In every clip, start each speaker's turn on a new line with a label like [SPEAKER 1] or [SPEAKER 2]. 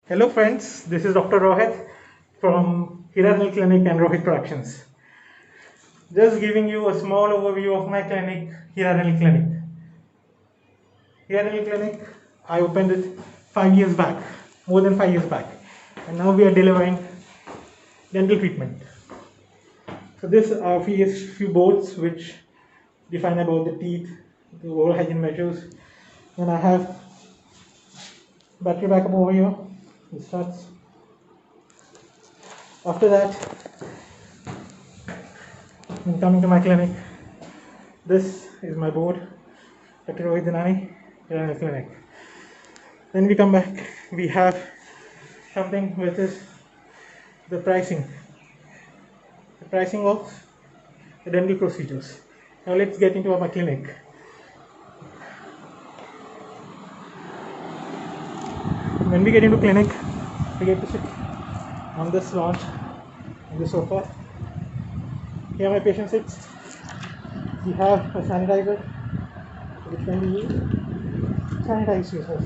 [SPEAKER 1] Hello friends, this is Dr. Rohit from Hiranil Clinic and Rohit Productions. Just giving you a small overview of my clinic, Hiranil Clinic. Hiranil Clinic, I opened it 5 years back, more than 5 years back, and now we are delivering dental treatment. So this are few boards which define about the teeth, the oral hygiene measures. Then I have battery backup over here. It starts. After that, when coming to my clinic, this is my board, Dr. Rohit Dhanani, Hiranil Clinic. Then we come back, we have something which is the pricing. The pricing of the dental procedures. Now let's get into my clinic. When we get into clinic, we get to sit on this lounge, on the sofa. Here my patient sits. We have a sanitizer which can be used. Sanitize yourself.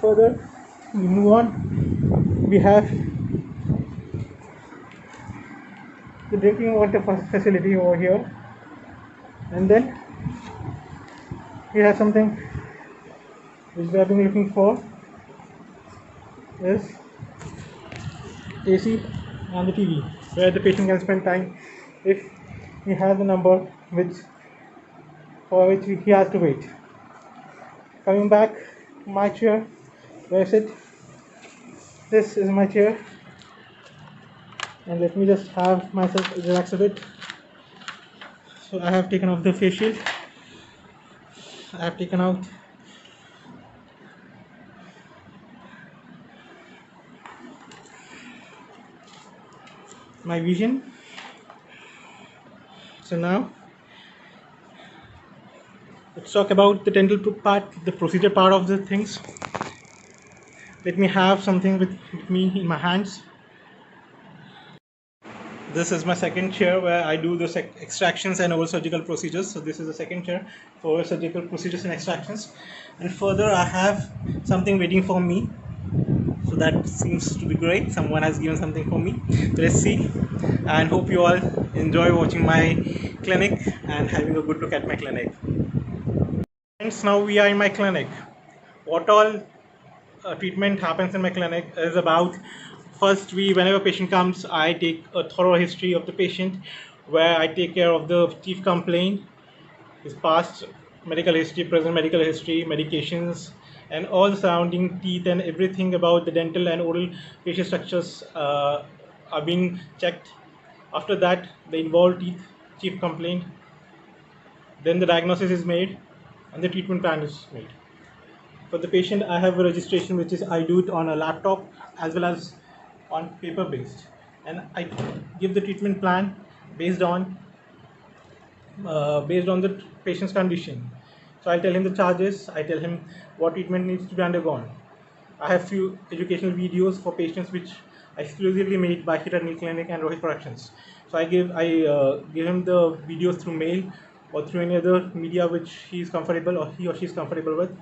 [SPEAKER 1] Further, we move on. We have the drinking water facility over here, and then we have something which we have been looking for is AC and the TV, where the patient can spend time if he has a number for which he has to wait. Coming back to my chair, where I sit. This is my chair, and let me just have myself relax a bit. So I have taken off the face shield. I have taken out my vision. So now let's talk about the dental part, the procedure part of the things. Let me have something with me in my hands. This is my second chair where I do the extractions and oral surgical procedures. So this is the second chair for oral surgical procedures and extractions. And further, I have something waiting for me. So that seems to be great. Someone has given something for me. Let's see. And hope you all enjoy watching my clinic and having a good look at my clinic. Friends, now we are in my clinic. What all treatment happens in my clinic is about, first, whenever patient comes, I take a thorough history of the patient, where I take care of the chief complaint, his past medical history, present medical history, medications, and all the surrounding teeth and everything about the dental and oral facial structures are being checked. After that, the involved teeth, chief complaint, then the diagnosis is made and the treatment plan is made. For the patient, I have a registration which is I do it on a laptop as well as on paper based, and I give the treatment plan based on the patient's condition. So I'll tell him the charges, I tell him what treatment needs to be undergone. I have few educational videos for patients which I exclusively made by Hiranil Clinic and Rohit Productions. So I give him the videos through mail or through any other media which he is comfortable or he or she is comfortable with.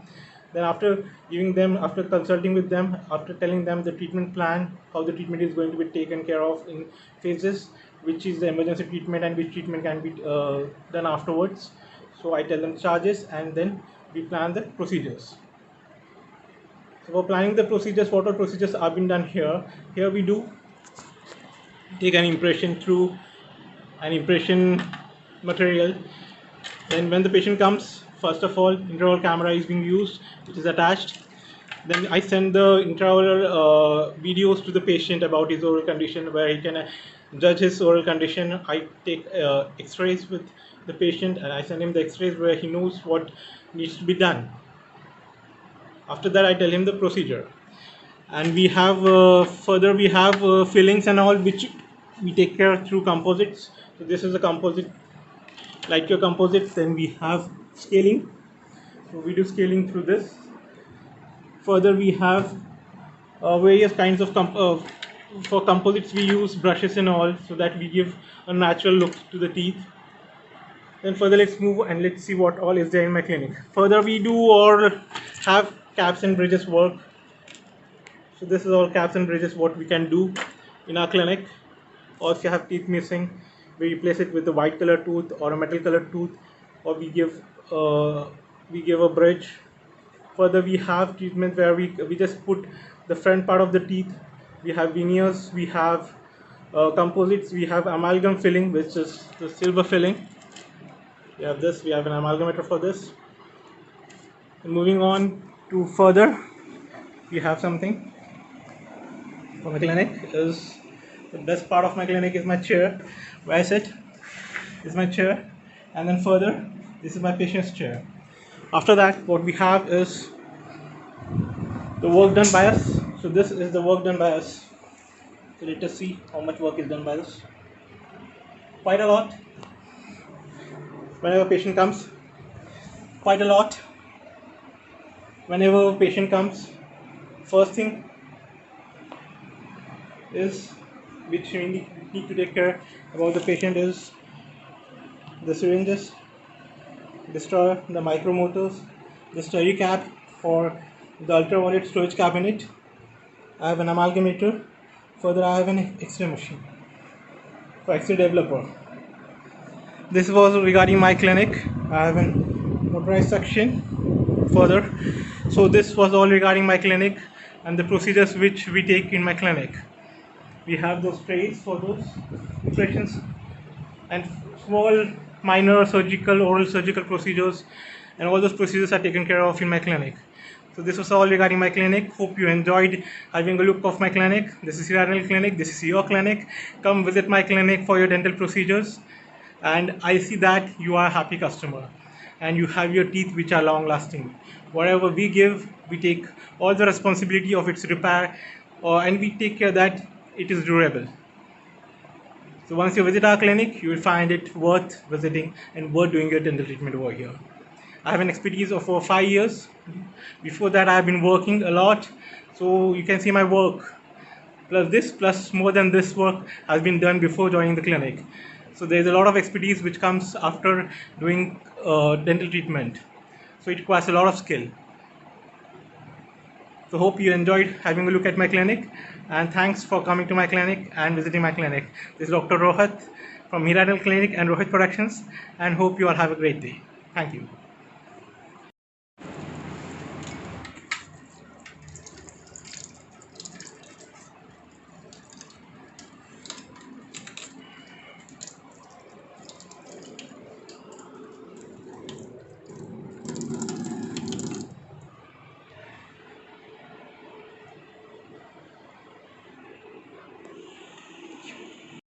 [SPEAKER 1] Then after giving them, after consulting with them, after telling them the treatment plan, how the treatment is going to be taken care of in phases, which is the emergency treatment and which treatment can be done afterwards. So I tell them charges and then we plan the procedures. So for planning the procedures, what all procedures are being done here? Here we do take an impression through an impression material. Then when the patient comes, first of all, intraoral camera is being used, which is attached. Then I send the intraoral videos to the patient about his oral condition, where he can judge his oral condition. I take x-rays with the patient and I send him the x-rays where he knows what needs to be done. After that, I tell him the procedure. And we have further we have fillings and all, which we take care through composites. So this is a composite, like your composites. Then we have scaling, so we do scaling through this. Further, we have various kinds of for composites we use brushes and all, so that we give a natural look to the teeth. Then further, let's move and let's see what all is there in my clinic. Further, we do or have caps and bridges work. So this is all caps and bridges what we can do in our clinic. Or if you have teeth missing, we replace it with a white color tooth or a metal colored tooth, or we give a bridge. Further, we have treatment where we just put the front part of the teeth. We have veneers, we have composites, we have amalgam filling, which is the silver filling. We have this, we have an amalgamator for this. And moving on to further, we have something for my clinic. Is the best part of my clinic is my chair, where I sit. Is my chair, and then further, this is my patient's chair. After that, what we have is the work done by us. So this is the work done by us. So let us see how much work is done by us. Quite a lot. Whenever a patient comes, quite a lot. Whenever a patient comes, first thing is which we need to take care about the patient is the syringes, the straw, the micromotors, the slurry cap for the ultraviolet storage cabinet. I have an amalgamator. Further, I have an X-ray machine for X-ray developer. This was regarding my clinic. I have an motorized section. Further, so this was all regarding my clinic and the procedures which we take in my clinic. We have those trays for those operations and small minor surgical, oral surgical procedures, and all those procedures are taken care of in my clinic. So this was all regarding my clinic. Hope you enjoyed having a look of my clinic. This is Hira Dental Clinic. This is your clinic. Come visit my clinic for your dental procedures, and I see that you are a happy customer and you have your teeth which are long lasting. Whatever we give, we take all the responsibility of its repair, and we take care that it is durable. So once you visit our clinic, you will find it worth visiting and worth doing your dental treatment over here. I have an expertise of over 5 years. Before that, I have been working a lot. So you can see my work. Plus more than this work has been done before joining the clinic. So there's a lot of expertise which comes after doing dental treatment. So it requires a lot of skill. So hope you enjoyed having a look at my clinic, and thanks for coming to my clinic and visiting my clinic. This is Dr. Rohit from Hira Dental Clinic and Rohit Productions, and hope you all have a great day. Thank you.